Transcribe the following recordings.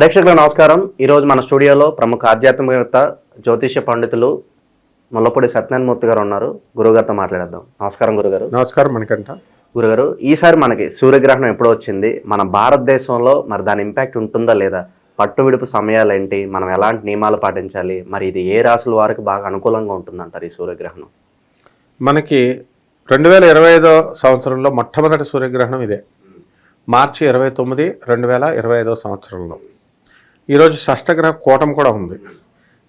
ప్రేక్షకులకు నమస్కారం. ఈరోజు మన స్టూడియోలో ప్రముఖ ఆధ్యాత్మికవేత్త జ్యోతిష్య పండితులు ముల్లపూడి సత్యనారాయణమూర్తి గారు ఉన్నారు. గురుగారితో మాట్లాడేద్దాం. నమస్కారం గురుగారు. నమస్కారం మణికంఠ. గురుగారు, ఈసారి మనకి సూర్యగ్రహణం ఎప్పుడు వచ్చింది? మన భారతదేశంలో మరి దాని ఇంపాక్ట్ ఉంటుందా లేదా? పట్టు విడుపు సమయాలు ఏంటి? మనం ఎలాంటి నియమాలు పాటించాలి? మరి ఇది ఏ రాసుల వారికి బాగా అనుకూలంగా ఉంటుందంటారు ఈ సూర్యగ్రహణం? మనకి 2025 సంవత్సరంలో మొట్టమొదటి సూర్యగ్రహణం ఇదే, మార్చి 29, 2025 సంవత్సరంలో. ఈరోజు షష్టగ్రహ కూటం కూడా ఉంది.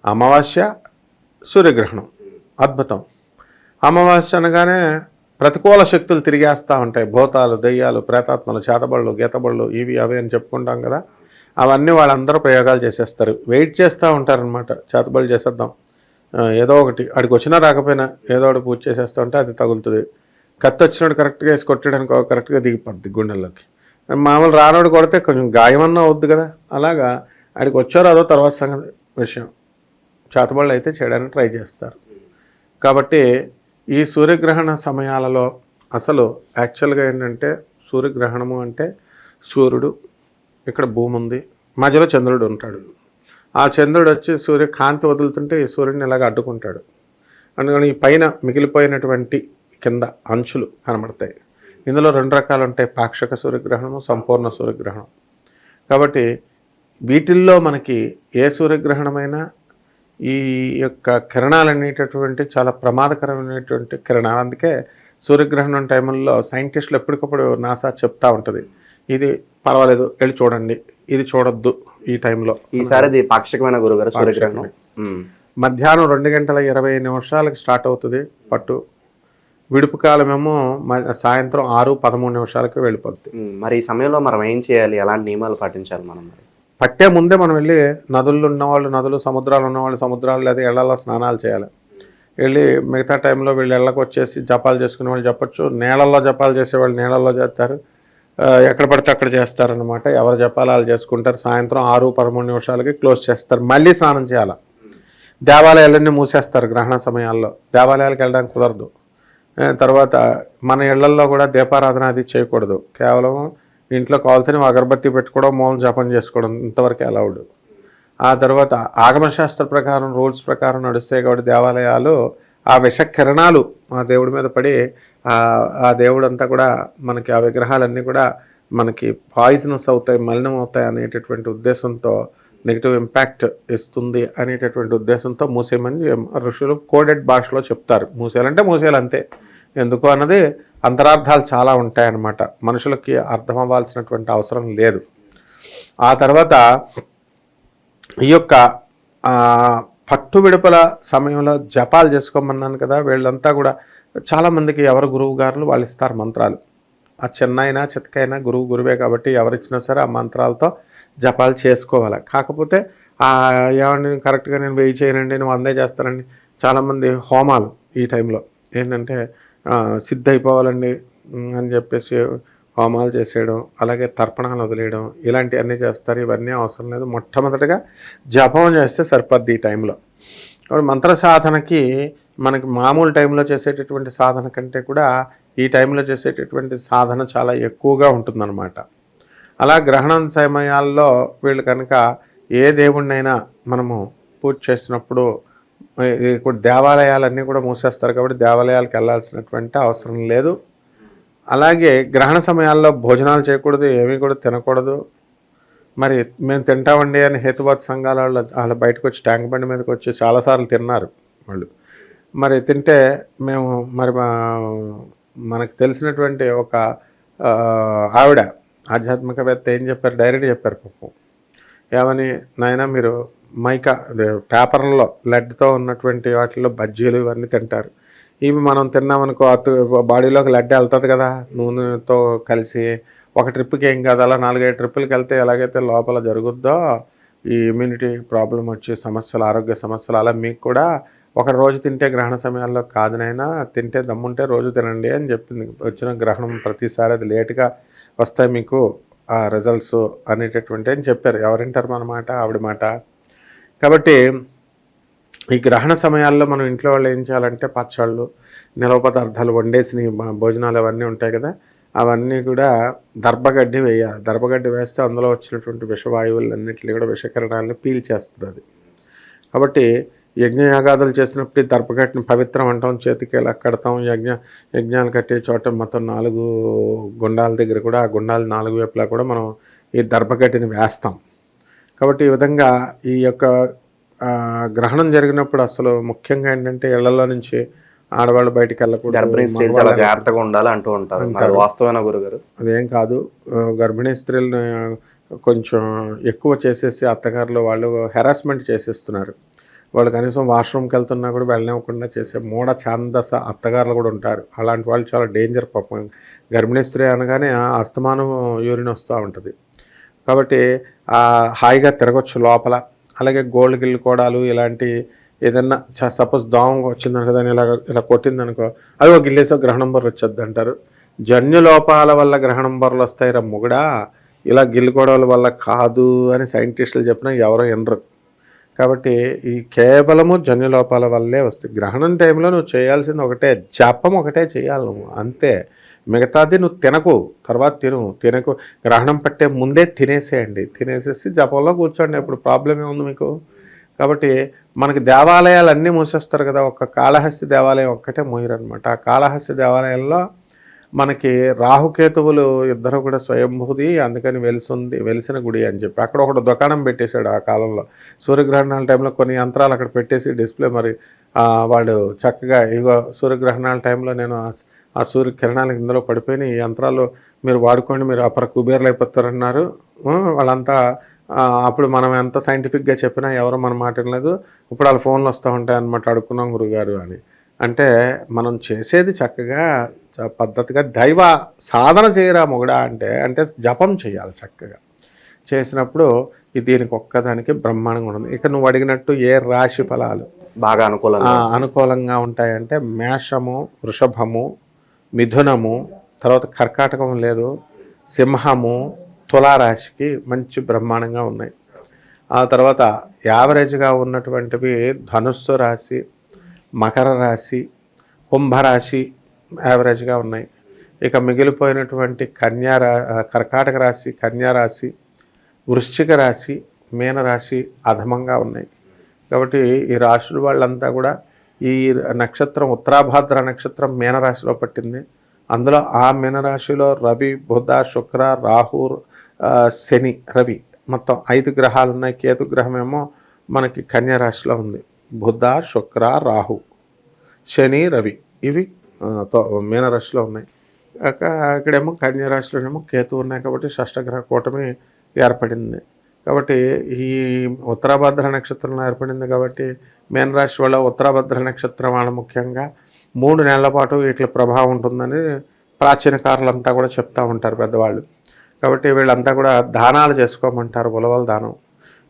అమావాస్య, సూర్యగ్రహణం, అద్భుతం. అమావాస్య అనగానే ప్రతికూల శక్తులు తిరిగేస్తూ ఉంటాయి. భూతాలు, దెయ్యాలు, ప్రేతాత్మలు, చేతబళ్ళు, గీతబళ్ళు, ఇవి అవి అని చెప్పుకుంటాం కదా. అవన్నీ వాళ్ళందరూ ప్రయోగాలు చేసేస్తారు. వెయిట్ చేస్తూ ఉంటారనమాట. చేతబళ్ళు చేసేద్దాం, ఏదో ఒకటి అడికి వచ్చినా రాకపోయినా ఏదో ఒకటి పూజ చేసేస్తూ ఉంటే అది తగులుతుంది. కత్తి వచ్చినోడు కరెక్ట్గా వేసి కొట్టడానికి కరెక్ట్గా దిగిపోద్ది గుండెల్లోకి. మామూలు రానోడు కొడితే కొంచెం గాయమన్నా అవుద్ది కదా. అలాగా ఆడికి వచ్చారో అదో తర్వాత సంగతి విషయం. చేతబళ్ళు అయితే చేయడానికి ట్రై చేస్తారు. కాబట్టి ఈ సూర్యగ్రహణ సమయాలలో అసలు యాక్చువల్గా ఏంటంటే, సూర్యగ్రహణము అంటే సూర్యుడు, ఇక్కడ భూమి ఉంది, మధ్యలో చంద్రుడు ఉంటాడు. ఆ చంద్రుడు వచ్చి సూర్యకాంతి వదులుతుంటే ఈ సూర్యుడిని ఇలాగ అడ్డుకుంటాడు. అందుకని ఈ పైన మిగిలిపోయినటువంటి కింద అంచులు కనబడతాయి. ఇందులో 2 రకాలు ఉంటాయి: పాక్షిక సూర్యగ్రహణము, సంపూర్ణ సూర్యగ్రహణం. కాబట్టి వీటిల్లో మనకి ఏ సూర్యగ్రహణమైనా ఈ యొక్క కిరణాలు అనేటటువంటి చాలా ప్రమాదకరమైనటువంటి కిరణాలు. అందుకే సూర్యగ్రహణం టైంలో సైంటిస్టులు ఎప్పటికప్పుడు నాసా చెప్తా ఉంటుంది, ఇది పర్వాలేదు వెళ్ళి చూడండి, ఇది చూడొద్దు ఈ టైంలో. ఈసారి ఇది పాక్షికమైన గురుగారు సూర్యగ్రహణం. మధ్యాహ్నం 2:20 స్టార్ట్ అవుతుంది పట్టు. విడుపు కాలమేమో సాయంత్రం 6:13 వెళ్ళిపోద్ది. మరి ఈ సమయంలో మనం ఏం చేయాలి? ఎలాంటి నియమాలు పాటించాలి మనం? మరి పట్టే ముందే మనం వెళ్ళి నదులు ఉన్నవాళ్ళు నదులు, సముద్రాలు ఉన్నవాళ్ళు సముద్రాలు, లేదా ఇళ్లలో స్నానాలు చేయాలి. వెళ్ళి మిగతా టైంలో వీళ్ళు ఇళ్ళకి వచ్చేసి జపాలు చేసుకునే వాళ్ళు చెప్పచ్చు, నీళ్ళల్లో జపాలు చేసేవాళ్ళు నీళ్ళల్లో చేస్తారు, ఎక్కడ పడితే అక్కడ చేస్తారనమాట. ఎవరు జపాలు వాళ్ళు చేసుకుంటారు. సాయంత్రం 6:13 క్లోజ్ చేస్తారు. మళ్ళీ స్నానం చేయాలి. దేవాలయాలన్నీ మూసేస్తారు గ్రహణ సమయాల్లో. దేవాలయాలకు వెళ్ళడానికి కుదరదు. తర్వాత మన ఇళ్లల్లో కూడా దీపారాధన అది చేయకూడదు. కేవలం ఇంట్లో కావాల్సిన అగరబత్తి పెట్టుకోవడం, మూలం జపం చేసుకోవడం, ఇంతవరకు అలౌడ్. ఆ తర్వాత ఆగమశాస్త్ర ప్రకారం, రూల్స్ ప్రకారం నడుస్తాయి కాబట్టి దేవాలయాలు ఆ విష కిరణాలు ఆ దేవుడి మీద పడి ఆ దేవుడు అంతా కూడా మనకి, ఆ విగ్రహాలన్నీ కూడా మనకి పాయిజనస్ అవుతాయి, మలినం అవుతాయి అనేటటువంటి ఉద్దేశంతో, నెగిటివ్ ఇంపాక్ట్ ఇస్తుంది అనేటటువంటి ఉద్దేశంతో మూసేయమని ఋషులు కోడెడ్ భాషలో చెప్తారు. మూసేయాలంటే మూసేయాలి అంతే. ఎందుకు అన్నది అంతరార్థాలు చాలా ఉంటాయన్నమాట. మనుషులకి అర్థం అవ్వాల్సినటువంటి అవసరం లేదు. ఆ తర్వాత ఈ యొక్క పట్టు విడుపుల సమయంలో జపాలు చేసుకోమన్నాను కదా. వీళ్ళంతా కూడా చాలామందికి ఎవరు గురువు గారులు వాళ్ళు ఇస్తారు మంత్రాలు. ఆ చిన్నైనా చితకైనా గురువే కాబట్టి ఎవరిచ్చినా సరే ఆ మంత్రాలతో జపాలు చేసుకోవాలి. కాకపోతే ఏమండి కరెక్ట్గా నేను 1000 చేయనండి, నేను 100 చేస్తానండి. చాలామంది హోమాలు ఈ టైంలో ఏంటంటే సిద్ధ అయిపోవాలండి అని చెప్పేసి హోమాలు చేసేయడం, అలాగే తర్పణాలు వదిలేయడం, ఇలాంటివన్నీ చేస్తారు. ఇవన్నీ అవసరం లేదు. మొట్టమొదటిగా జపం చేస్తే సరిపోద్ది ఈ టైంలో. కాబట్టి మంత్ర సాధనకి మనకి మామూలు టైంలో చేసేటటువంటి సాధన కంటే కూడా ఈ టైంలో చేసేటటువంటి సాధన చాలా ఎక్కువగా ఉంటుందన్నమాట. అలా గ్రహణం సమయాల్లో వీళ్ళు కనుక ఏ దేవుణ్ణైనా మనము పూజ చేసినప్పుడు, ఇప్పుడు దేవాలయాలన్నీ కూడా మూసేస్తారు కాబట్టి దేవాలయాలకు వెళ్ళాల్సినటువంటి అవసరం లేదు. అలాగే గ్రహణ సమయాల్లో భోజనాలు చేయకూడదు, ఏమీ కూడా తినకూడదు. మరి మేము తింటామండి అని హేతువాద సంఘాల వాళ్ళు బయటకు వచ్చి ట్యాంక్ బండి మీదకి వచ్చి చాలాసార్లు తిన్నారు వాళ్ళు. మరి తింటే మేము మరి మనకు తెలిసినటువంటి ఒక ఆవిడ ఆధ్యాత్మికవేత్త ఏం చెప్పారు, డైరెక్ట్ చెప్పారు పాపం. ఏమని, నాయన మీరు పేపర్లలో లెడ్తో ఉన్నటువంటి వాటిల్లో బజ్జీలు ఇవన్నీ తింటారు. ఇవి మనం తిన్నామనుకో బాడీలోకి లెడ్ వెళ్తుంది కదా నూనెతో కలిసి. ఒక ట్రిప్కి ఏం కాదు, అలా 4-5 ట్రిప్పులకి వెళ్తే ఎలాగైతే లోపల జరుగుద్దో ఈ ఇమ్యూనిటీ ప్రాబ్లం వచ్చే సమస్యలు, ఆరోగ్య సమస్యలు, అలా మీకు కూడా ఒక రోజు తింటే గ్రహణ సమయాల్లో కాదునైనా, తింటే దమ్ముంటే రోజు తినండి అని చెప్పింది. వచ్చిన గ్రహణం ప్రతిసారి అది లేటుగా వస్తాయి మీకు ఆ రిజల్ట్స్ అనేటటువంటి అని చెప్పారు. ఎవరింటారు మన మాట? ఆవిడ మాట. కాబట్టి ఈ గ్రహణ సమయాల్లో మనం ఇంట్లో వాళ్ళు ఏం చేయాలంటే పచ్చళ్ళు, నిలవ పదార్థాలు వండేసిన భోజనాలు అవన్నీ ఉంటాయి కదా, అవన్నీ కూడా దర్భగడ్డి వేయాలి. దర్భగడ్డి వేస్తే అందులో వచ్చినటువంటి విషవాయువులన్నింటినీ కూడా విషకిరణాలను పీల్చేస్తుంది అది. కాబట్టి యజ్ఞయాగాదులు చేసినప్పుడు ఈ దర్భగడ్డిని పవిత్రం అంటాం, చేతికి ఇలా కడతాం. యజ్ఞాలు కట్టే చోట మొత్తం 4 గుండాల దగ్గర కూడా ఆ గుండాలు 4 వైపులా కూడా మనం ఈ దర్భగడ్డిని వేస్తాం. కాబట్టి ఈ విధంగా ఈ యొక్క గ్రహణం జరిగినప్పుడు అసలు ముఖ్యంగా ఏంటంటే ఇళ్లలో నుంచి ఆడవాళ్ళు బయటికి వెళ్ళకూడదు, గర్భిణీ స్త్రీలు చాలా జాగ్రత్తగా ఉండాలి అంటూ ఉంటారు. మరి వాస్తవేనా గురుగారు? అదేం కాదు. గర్భిణీ స్త్రీలను కొంచెం ఎక్కువ చేసేసి అత్తగారులు వాళ్ళు హెరాస్మెంట్ చేసేస్తున్నారు. వాళ్ళు కనీసం వాష్రూమ్కి వెళ్తున్నా కూడా వెళ్ళనివ్వకుండా చేసే మూఢ ఛాందస అత్తగారులు కూడా ఉంటారు. అలాంటి వాళ్ళు చాలా డేంజర్ పాపం. గర్భిణీ స్త్రీ అనగానే అస్తమానం యూరిన్ వస్తూ ఉంటుంది. కాబట్టి హాయిగా తిరగచ్చు లోపల. అలాగే గోల్డ్ గిల్లు కోడాలు ఇలాంటి ఏదన్నా సపోజ్ దోమ వచ్చిందనుకో, దాన్ని ఇలా కొట్టిందనుకో, అది ఒక గిల్లేసో గ్రహణం బొర్ర వచ్చేది అంటారు. జన్యు లోపాల వల్ల గ్రహణం బొర్రలు వస్తాయి రా మొగుడా, ఇలా గిల్లుకోవడాల వల్ల కాదు అని సైంటిస్టులు చెప్పినా ఎవరో వినరు. కాబట్టి ఈ కేవలము జన్యు లోపాల వల్లే వస్తాయి. గ్రహణం టైంలో నువ్వు చేయాల్సింది ఒకటే, జపం ఒకటే చేయాలి నువ్వు, అంతే. మిగతాది నువ్వు తినకు, తర్వాత తినకు. గ్రహణం పట్టే ముందే తినేసేయండి. తినేసేసి జపంలో కూర్చోండి. ఇప్పుడు ప్రాబ్లం ఏముంది మీకు? కాబట్టి మనకి దేవాలయాలు అన్నీ మూసేస్తారు కదా, ఒక కాళహస్తి దేవాలయం ఒక్కటే మూయరనమాట. ఆ కాళహస్తి దేవాలయంలో మనకి రాహుకేతువులు ఇద్దరు కూడా స్వయంభూది, అందుకని వెలిసిన గుడి అని చెప్పి అక్కడ ఒకటి దుకాణం పెట్టేశాడు ఆ కాలంలో. సూర్యగ్రహణాల టైంలో కొన్ని యంత్రాలు అక్కడ పెట్టేసి డిస్ప్లే, మరి వాళ్ళు చక్కగా ఇగో సూర్యగ్రహణాల టైంలో నేను ఆ సూర్యకిరణాలకు ఇందులో పడిపోయిన ఈ యంత్రాలు మీరు వాడుకోండి, మీరు అపర కుబేర్లు అయిపోతారన్నారు వాళ్ళంతా. అప్పుడు మనం ఎంత సైంటిఫిక్గా చెప్పినా ఎవరు మన మాట వినలేదు. ఇప్పుడు వాళ్ళ ఫోన్లు వస్తూ ఉంటాయి అన్నమాట, అడుక్కున్నాం గురుగారు అని. అంటే మనం చేసేది చక్కగా పద్ధతిగా దైవ సాధన చేయరా మొగుడా అంటే జపం చేయాలి. చక్కగా చేసినప్పుడు దీనికి ఒక్కదానికి బ్రహ్మాండంగా ఉంటుంది. ఇక నువ్వు అడిగినట్టు ఏ రాశి ఫలాలు బాగా అనుకూలంగా ఉంటాయంటే మేషము, వృషభము, మిథునము, తర్వాత కర్కాటకం లేదు, సింహము, తులారాశికి మంచి బ్రహ్మాండంగా ఉన్నాయి. ఆ తర్వాత యావరేజ్గా ఉన్నటువంటివి ధనుస్సు రాశి, మకర రాశి, కుంభరాశి యావరేజ్గా ఉన్నాయి. ఇక మిగిలిపోయినటువంటి కర్కాటక రాశి, కన్యారాశి, వృశ్చిక రాశి, మీనరాశి అధమంగా ఉన్నాయి. కాబట్టి ఈ రాశుల వాళ్ళంతా కూడా ఈ నక్షత్రం ఉత్తరాభాద్ర నక్షత్రం మీనరాశిలో పట్టింది. అందులో ఆ మీనరాశిలో రవి, బుధ, శుక్ర, రాహు, శని, రవి మొత్తం 5 గ్రహాలు ఉన్నాయి. కేతు గ్రహం ఏమో మనకి కన్యారాశిలో ఉంది. బుధ, శుక్ర, రాహు, శని, రవి ఇవి మీనరాశిలో ఉన్నాయి. ఇక్కడేమో కన్యారాశిలోనేమో కేతు ఉన్నాయి. కాబట్టి షష్టగ్రహ కూటమి ఏర్పడింది. కాబట్టి ఈ ఉత్తరాభద్ర నక్షత్రంలో ఏర్పడింది. కాబట్టి మీనరాశి వల్ల ఉత్తరాభద్ర నక్షత్రం వాళ్ళ ముఖ్యంగా 3 నెలల పాటు వీటి ప్రభావం ఉంటుందని ప్రాచీనకారులంతా కూడా చెప్తూ ఉంటారు పెద్దవాళ్ళు. కాబట్టి వీళ్ళంతా కూడా దానాలు చేసుకోమంటారు. ఉలవల దానం,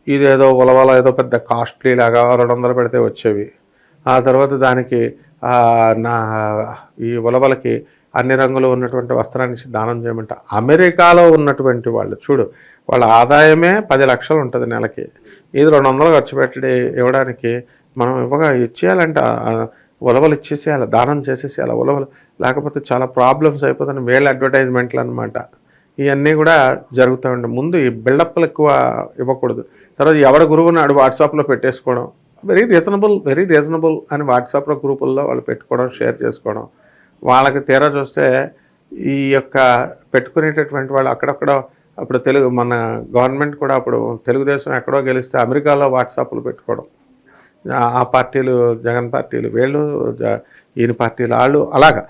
ఇదేదో ఉలవల ఏదో పెద్ద కాస్ట్లీ లాగా 200 పెడితే వచ్చేవి. ఆ తర్వాత దానికి ఈ ఉలవలకి అన్ని రంగులు ఉన్నటువంటి వస్త్రాన్ని దానం చేయమంట. అమెరికాలో ఉన్నటువంటి వాళ్ళు చూడు, వాళ్ళ ఆదాయమే 10 లక్షలు ఉంటుంది నెలకి. ఇది 200 ఖర్చు పెట్టి ఇవ్వడానికి మనం ఇచ్చేయాలంట. ఉలవలు ఇచ్చేసేయాలి, దానం చేసేసేయాలి ఉలవలు, లేకపోతే చాలా ప్రాబ్లమ్స్ అయిపోతుంది. వీళ్ళ అడ్వర్టైజ్మెంట్లు అనమాట. ఇవన్నీ కూడా జరుగుతూ ఉంటాయి. ముందు ఈ బిల్డప్లు ఎక్కువ ఇవ్వకూడదు. తర్వాత ఎవరి గురువు నాడు వాట్సాప్లో పెట్టేసుకోవడం, వెరీ రీజనబుల్ అని వాట్సాప్లో గ్రూపుల్లో వాళ్ళు పెట్టుకోవడం, షేర్ చేసుకోవడం. వాళ్ళకి తీరా చూస్తే ఈ యొక్క పెట్టుకునేటటువంటి వాళ్ళు అక్కడక్కడ అప్పుడు మన గవర్నమెంట్ కూడా అప్పుడు తెలుగుదేశం ఎక్కడో గెలిస్తే అమెరికాలో వాట్సాప్లు పెట్టుకోవడం, ఆ పార్టీలు జగన్ పార్టీలు వీళ్ళు, ఈయన పార్టీలు వాళ్ళు, అలాగా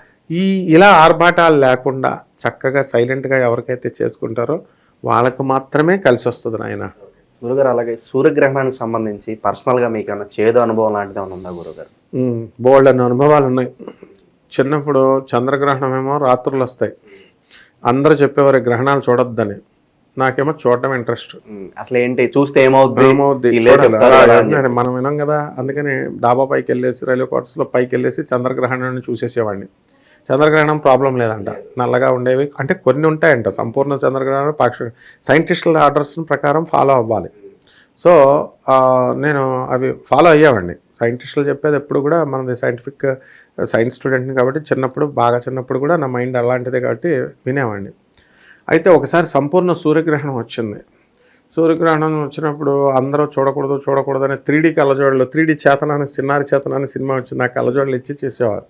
ఇలా ఆర్భాటాలు లేకుండా చక్కగా సైలెంట్గా ఎవరికైతే చేసుకుంటారో వాళ్ళకు మాత్రమే కలిసి వస్తుంది నాయన. గురుగారు, అలాగే సూర్యగ్రహణానికి సంబంధించి పర్సనల్గా మీకు ఏమైనా చేదు అనుభవం లాంటిది ఏమైనా ఉందా గురుగారు? బోల్డ్ అన్న అనుభవాలు ఉన్నాయి. చిన్నప్పుడు చంద్రగ్రహణం ఏమో రాత్రులు వస్తాయి. అందరూ చెప్పేవారు గ్రహణాలు చూడొద్దని. నాకేమో చూడటం ఇంట్రెస్ట్. అసలు ఏంటి చూస్తే ఏమవుద్ది మనం వినాం కదా. అందుకని డాబా పైకి వెళ్ళేసి, రైల్వే క్వార్టర్స్లో పైకి వెళ్ళేసి చంద్రగ్రహణాన్ని చూసేసేవాడిని. చంద్రగ్రహణం ప్రాబ్లం లేదంట, నల్లగా ఉండేవి అంటే కొన్ని ఉంటాయంట. సంపూర్ణ చంద్రగ్రహణం సైంటిస్టుల ఆర్డర్స్ ప్రకారం ఫాలో అవ్వాలి. సో నేను అవి ఫాలో అయ్యామండి. సైంటిస్టులు చెప్పేది ఎప్పుడు కూడా మనది సైంటిఫిక్ సైన్స్ స్టూడెంట్ని కాబట్టి బాగా చిన్నప్పుడు కూడా నా మైండ్ అలాంటిదే కాబట్టి వినేవాడిని. అయితే ఒకసారి సంపూర్ణ సూర్యగ్రహణం వచ్చింది. సూర్యగ్రహణం వచ్చినప్పుడు అందరూ చూడకూడదు అని 3D కళ్ళజోడులు 3D చేతనాన్ని చిన్నారి చేతనాన్ని సినిమా వచ్చింది. ఆ కళ్ళజోడులు ఇచ్చి చేసేవారు.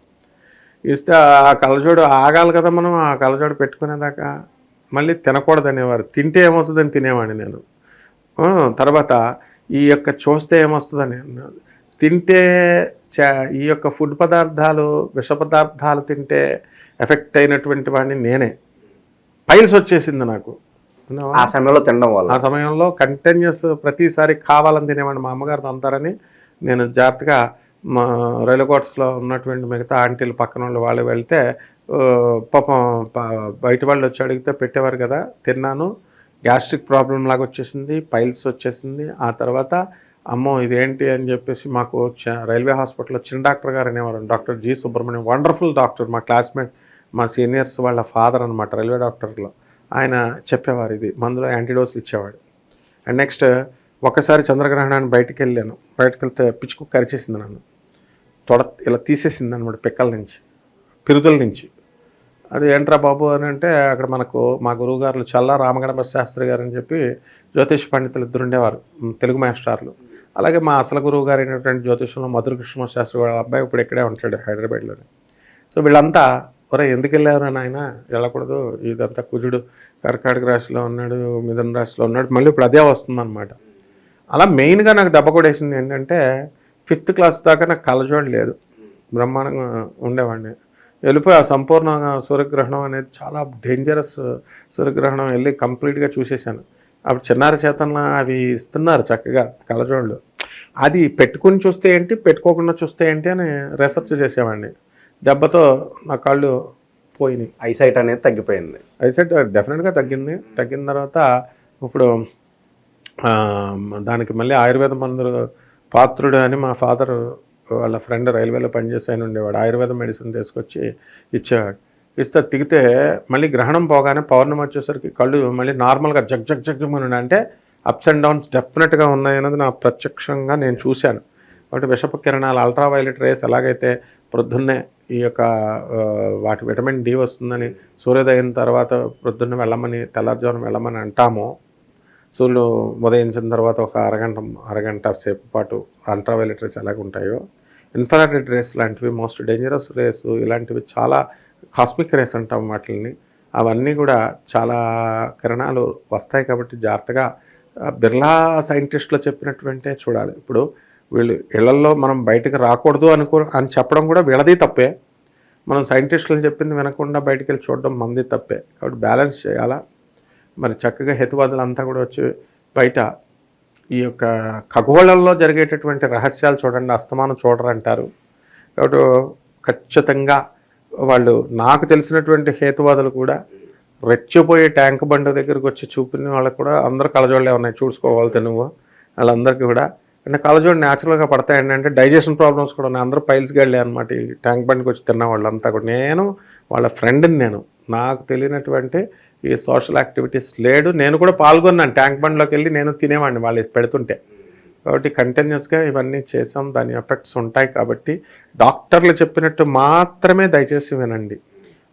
ఇస్తే ఆ కళ్ళజోడు ఆగాలి కదా, మనం ఆ కళ్ళజోడు పెట్టుకునేదాకా. మళ్ళీ తినకూడదు అనేవారు. తింటే ఏమవుతుందని తినేవాడిని నేను. తర్వాత ఈ యొక్క చూస్తే ఏమొస్తుందని తింటే ఈ యొక్క ఫుడ్ పదార్థాలు విష పదార్థాలు తింటే ఎఫెక్ట్ అయినటువంటి వాడిని నేనే. పైల్స్ వచ్చేసింది నాకు ఆ సమయంలో తినడం వల్ల. ఆ సమయంలో కంటిన్యూస్ ప్రతిసారి కావాలని తినేవాడిని. మా అమ్మగారు అంటారని నేను జాగ్రత్తగా మా రైల్వే క్వార్టర్స్లో ఉన్నటువంటి మిగతా ఆంటీలు పక్కన వాళ్ళు వెళ్తే పాపం బయట వాళ్ళు వచ్చి అడిగితే పెట్టేవారు కదా. తిన్నాను, గ్యాస్ట్రిక్ ప్రాబ్లం లాగా వచ్చేసింది, పైల్స్ వచ్చేసింది. ఆ తర్వాత అమ్మో ఇదేంటి అని చెప్పేసి మాకు రైల్వే హాస్పిటల్లో చిన్న డాక్టర్ గారు అనేవారు, doctor G Subrahmanyam. Wonderful doctor, మా క్లాస్మేట్, మా సీనియర్స్ వాళ్ళ ఫాదర్ అనమాట రైల్వే డాక్టర్లో. ఆయన చెప్పేవారు, ఇది మందులో యాంటీడోసులు ఇచ్చేవాడు. అండ్ నెక్స్ట్ ఒకసారి చంద్రగ్రహణాన్ని బయటికి వెళ్తే పిచ్చుకు కరిచేసింది నన్ను. ఇలా తీసేసింది అనమాట పిక్కల నుంచి, పిరుదుల నుంచి. అది ఏంట్రా బాబు అని అంటే అక్కడ మా గురువుగారులు చల్లా రామగణపతి శాస్త్రి గారు అని చెప్పి జ్యోతిష్ పండితులు ఇద్దరు ఉండేవారు, తెలుగు మాస్టర్లు. అలాగే మా అసలు గురువు గారు అయినటువంటి జ్యోతిషంలో మధుర కృష్ణ శాస్త్రి వాళ్ళ అబ్బాయి ఇప్పుడు ఇక్కడే ఉంటాడు హైదరాబాద్లోనే. సో వీళ్ళంతా ఎందుకు వెళ్ళారు అని ఆయన వెళ్ళకూడదు, ఇదంతా కుజుడు కర్కాటక రాశిలో ఉన్నాడు, మిథున రాశిలో ఉన్నాడు, మళ్ళీ ఇప్పుడు అదే వస్తుందన్నమాట. అలా మెయిన్గా నాకు దెబ్బ కొట్టేసింది ఏంటంటే 5th క్లాస్ దాకా నాకు కళ్ళజోడు లేదు, బ్రహ్మాండంగా ఉండేవాడిని. వెళ్ళిపోయి ఆ సంపూర్ణ సూర్యగ్రహణం అనేది చాలా డేంజరస్ సూర్యగ్రహణం వెళ్ళి కంప్లీట్గా చూసేసాను. అప్పుడు చిన్నారి చేతన అవి ఇస్తున్నారు చక్కగా కళ్ళజోళ్ళు. అది పెట్టుకుని చూస్తే ఏంటి, పెట్టుకోకుండా చూస్తే ఏంటి అని రీసెర్చ్ చేసేవాడిని. దెబ్బతో నా కళ్ళు పోయినాయి. ఐసైట్ అనేది తగ్గిపోయింది. ఐసైట్ డెఫినెట్గా తగ్గిన తర్వాత ఇప్పుడు దానికి మళ్ళీ ఆయుర్వేద మందులు పాత్రుడు అని మా ఫాదర్ వాళ్ళ ఫ్రెండ్ రైల్వేలో పనిచేసి ఆయన ఉండేవాడు. ఆయుర్వేద మెడిసిన్ తీసుకొచ్చి ఇచ్చేవాడు. ఇస్తే తిగితే మళ్ళీ గ్రహణం పోగానే పౌర్ణమి వచ్చేసరికి కళ్ళు మళ్ళీ నార్మల్గా జగ్జగ్మని, అంటే అప్స్ అండ్ డౌన్స్ డెఫినెట్గా ఉన్నాయన్నది నా ప్రత్యక్షంగా నేను చూశాను. కాబట్టి విషపు కిరణాలు అల్ట్రావైలెట్ రేస్ ఎలాగైతే ప్రొద్దున్నే ఈ యొక్క వాటి విటమిన్ డి వస్తుందని సూర్యోదయం తర్వాత ప్రొద్దున్న వెళ్ళమని తెల్లారుజామున వెళ్ళమని అంటామో, సూర్యుడు ఉదయించిన తర్వాత ఒక అరగంట సేపు పాటు అల్ట్రావైలెట్ రేస్ ఎలాగ ఉంటాయో, ఇన్ఫ్రారెడ్ రేస్ లాంటివి మోస్ట్ డేంజరస్ రేస్, ఇలాంటివి చాలా కాస్మిక్ రేస్ అంటాం వాటిని. అవన్నీ కూడా చాలా కిరణాలు వస్తాయి. కాబట్టి జాగ్రత్తగా బిర్లా సైంటిస్టులు చెప్పినటువంటి చూడాలి. ఇప్పుడు వీళ్ళు ఇళ్లల్లో మనం బయటకు రాకూడదు అని చెప్పడం కూడా వీళ్ళది తప్పే. మనం సైంటిస్టులు చెప్పింది వినకుండా బయటికి వెళ్ళి చూడడం మంది తప్పే. కాబట్టి బ్యాలెన్స్ చేయాలా. మరి చక్కగా హేతువాదులంతా కూడా వచ్చి బయట ఈ యొక్క ఖగోళంలో జరిగేటటువంటి రహస్యాలు చూడండి, అస్తమానం చూడరంటారు. కాబట్టి ఖచ్చితంగా వాళ్ళు నాకు తెలిసినటువంటి హేతువాదులు కూడా రెచ్చిపోయే ట్యాంక్ బండ్ దగ్గరికి వచ్చి చూపిన వాళ్ళకి కూడా అందరూ కళ్ళజోళ్ళే ఉన్నాయి, చూసుకోవాలి నువ్వు వాళ్ళందరికీ కూడా. అంటే కళ్ళజోడు న్యాచురల్గా పడతాయండి అంటే డైజెషన్ ప్రాబ్లమ్స్ కూడా ఉన్నాయి. అందరూ పైల్స్కి వెళ్ళే అనమాట ఈ ట్యాంక్ బండ్కి వచ్చి తిన్న వాళ్ళంతా కూడా. నేను వాళ్ళ ఫ్రెండ్ని, నాకు తెలియనటువంటి ఈ సోషల్ యాక్టివిటీస్ లేడు. నేను కూడా పాల్గొన్నాను, ట్యాంక్ బండ్లోకి వెళ్ళి నేను తినేవాడిని వాళ్ళు పెడుతుంటే. కాబట్టి కంటిన్యూస్గా ఇవన్నీ చేసాం, దాని ఎఫెక్ట్స్ ఉంటాయి. కాబట్టి డాక్టర్లు చెప్పినట్టు మాత్రమే దయచేసి వినండి.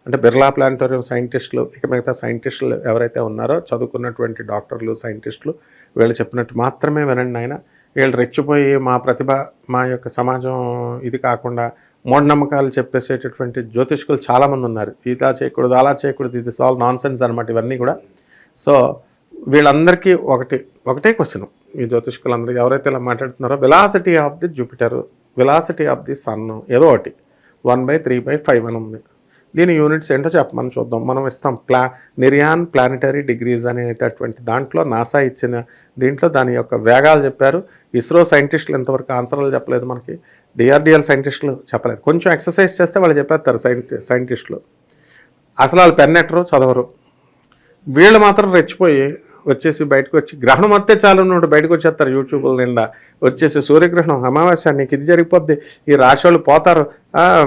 అంటే బిర్లా ప్లానిటోరియం సైంటిస్టులు, ఇక మిగతా సైంటిస్టులు ఎవరైతే ఉన్నారో చదువుకున్నటువంటి డాక్టర్లు సైంటిస్టులు, వీళ్ళు చెప్పినట్టు మాత్రమే వినండి. ఆయన వీళ్ళు రెచ్చిపోయి మా ప్రతిభ, మా యొక్క సమాజం ఇది కాకుండా మూఢనమ్మకాలు చెప్పేసేటటువంటి జ్యోతిష్కులు చాలామంది ఉన్నారు. ఇలా చేయకూడదు, అలా చేయకూడదు, ఇది ఆల్ నాన్ సెన్స్ అనమాట ఇవన్నీ కూడా. సో వీళ్ళందరికీ ఒకటే క్వశ్చన్, ఈ జ్యోతిష్కులందరికీ ఎవరైతే ఇలా మాట్లాడుతున్నారో, velocity of the Jupiter, velocity of the sun, ఏదో ఒకటి 1/3/5 అని ఉంది. దీని యూనిట్స్ ఏంటో చెప్పమని చూద్దాం. మనం ఇస్తాం నిరియాన్ ప్లానిటరీ డిగ్రీస్ అనేటటువంటి దాంట్లో నాసా ఇచ్చిన దీంట్లో దాని యొక్క వేగాలు చెప్పారు. ఇస్రో సైంటిస్టులు ఇంతవరకు ఆన్సర్లు చెప్పలేదు మనకి. డిఆర్డిఎల్ సైంటిస్టులు చెప్పలేదు. కొంచెం ఎక్సర్సైజ్ చేస్తే వాళ్ళు చెప్పేస్తారు సైంటిస్టులు. అసలు వాళ్ళు పెన్నెట్టరు, చదవరు. వీళ్ళు మాత్రం రెచ్చిపోయి వచ్చేసి బయటకు వచ్చి గ్రహణం వస్తే చాలు నువ్వు బయటకు వచ్చేస్తారు యూట్యూబ్ల నిండా వచ్చేసి సూర్యగ్రహణం అమావాస్య నీకు ఇది జరిగిపోద్ది, ఈ రాశి వాళ్ళు పోతారు,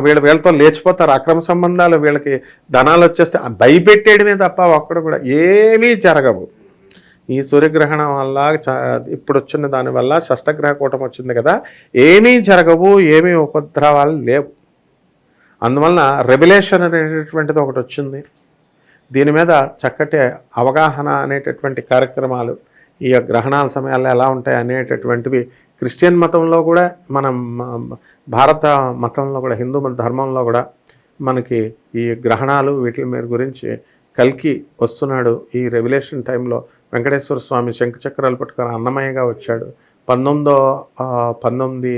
వీళ్ళతో లేచిపోతారు, అక్రమ సంబంధాలు, వీళ్ళకి ధనాలు వచ్చేస్తే భయపెట్టేయడమే తప్ప ఒక్కడు కూడా ఏమీ జరగవు. ఈ సూర్యగ్రహణం వల్ల ఇప్పుడు వచ్చిన దానివల్ల షష్టగ్రహ కూటం వచ్చింది కదా, ఏమీ జరగవు, ఏమీ ఉపద్రవాలు లేవు. అందువలన రెవల్యూషన్ అనేటటువంటిది ఒకటి వచ్చింది. దీని మీద చక్కటి అవగాహన అనేటటువంటి కార్యక్రమాలు ఈ గ్రహణాల సమయాల్లో ఎలా ఉంటాయి అనేటటువంటివి క్రిస్టియన్ మతంలో కూడా, మనం భారత మతంలో కూడా, హిందూ ధర్మంలో కూడా మనకి ఈ గ్రహణాలు వీటి మీద గురించి కల్కి వస్తున్నాడు. ఈ రెవల్యూషన్ టైంలో వెంకటేశ్వర స్వామి శంఖ చక్రాలు పట్టుకొని అన్నమయ్యగా వచ్చాడు. 19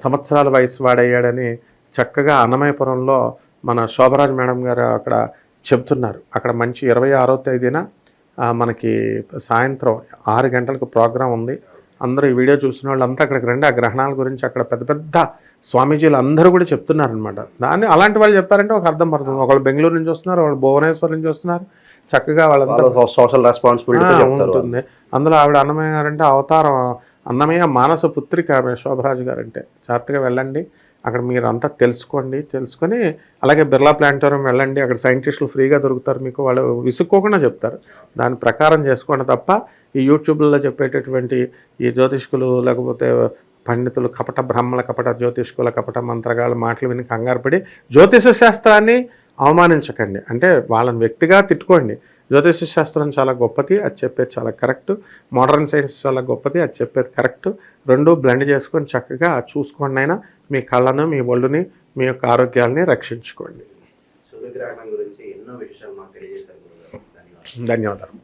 సంవత్సరాల వయసు వాడయ్యాడని చక్కగా అన్నమయ్యపురంలో మన శోభరాజ్ మేడం గారు అక్కడ చెప్తున్నారు. అక్కడ మంచి 26వ తేదీన మనకి సాయంత్రం 6 గంటలకు ప్రోగ్రాం ఉంది. అందరూ ఈ వీడియో చూసిన వాళ్ళంతా అక్కడికి రండి. ఆ గ్రహణాల గురించి అక్కడ పెద్ద పెద్ద స్వామీజీలు అందరూ కూడా చెప్తున్నారనమాట. దాన్ని అలాంటి వాళ్ళు చెప్పారంటే ఒక అర్థం పడుతుంది. ఒకళ్ళు బెంగళూరు నుంచి వస్తున్నారు, వాళ్ళు భువనేశ్వర్ నుంచి వస్తున్నారు. చక్కగా వాళ్ళంతా సోషల్ రెస్పాన్సిబిలిటీ ఉంటుంది. అందులో ఆవిడ అన్నమయ్య గారంటే అవతారం, అన్నమయ్య మానస పుత్రిక ఆమె శోభరాజు గారంటే. జాగ్రత్తగా వెళ్ళండి, అక్కడ మీరు అంతా తెలుసుకొని అలాగే బిర్లా ప్లానిటోరియం వెళ్ళండి. అక్కడ సైంటిస్టులు ఫ్రీగా దొరుకుతారు మీకు, వాళ్ళు విసుక్కోకుండా చెప్తారు. దాని ప్రకారం చేసుకోండి తప్ప ఈ యూట్యూబ్లో చెప్పేటటువంటి ఈ జ్యోతిష్కులు లేకపోతే పండితులు, కపట బ్రహ్మల, కపట జ్యోతిష్కుల, కపట మంత్రగాళ్ళ మాటలు విని కంగారు పడి జ్యోతిష శాస్త్రాన్ని అవమానించకండి. అంటే వాళ్ళని వ్యక్తిగా తిట్టుకోండి. జ్యోతిష శాస్త్రం చాలా గొప్పది, అది చెప్పేది చాలా కరెక్ట్. మోడర్న్ సైన్స్ చాలా గొప్పది, అది చెప్పేది కరెక్ట్. రెండు బ్లెండ్ చేసుకొని చక్కగా చూసుకోండి. అయినా మీ కళ్ళను, మీ ఒళ్ళుని, మీ యొక్క ఆరోగ్యాలని రక్షించుకోండి. సూర్యగ్రహణం గురించి ఎన్నో విషయాలు మాకు తెలియజేశారు. ధన్యవాదాలు.